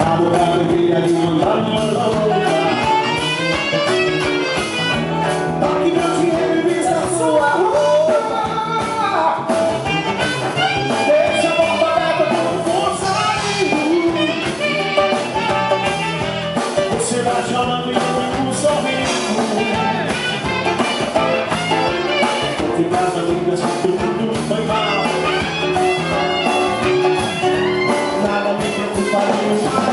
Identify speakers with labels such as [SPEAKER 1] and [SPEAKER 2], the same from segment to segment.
[SPEAKER 1] A mulher deveria de mandar uma louca. Toque meu dinheiro e vista sua roupa. Deixa a porta aberta com força de luz. Você vai chorando e eu fico sorrindo. Porque passa amigas que tudo foi mal. Nada me preocupa de imaginar.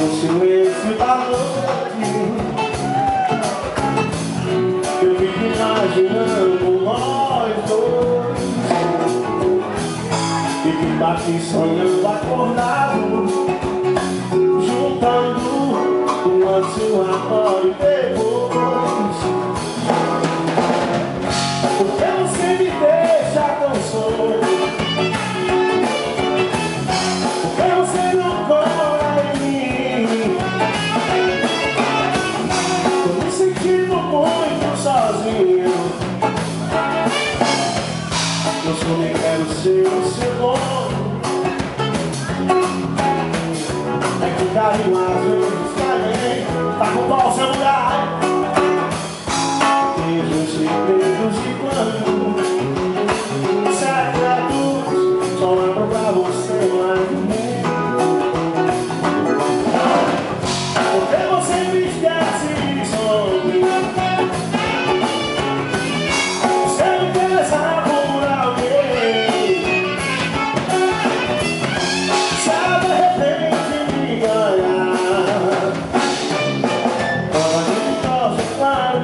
[SPEAKER 1] No silêncio da noite eu fico imaginando nós dois. Fico embaixo sonhando acordado, juntando o antes, agora e depois. Porque você me deixa tão só. Porque você não cola em mim. Tô me sentindo muito sozinho. Eu só nem quero ser o seu dono. É que o carinho às vezes também tá com qual seu lugar. Beijos e beijos de quando secretos só lembro pra você mais de mim. Porque você me esquece e some. Você me pensa por alguém. Se de repente me ganhar, pode me torcer claro.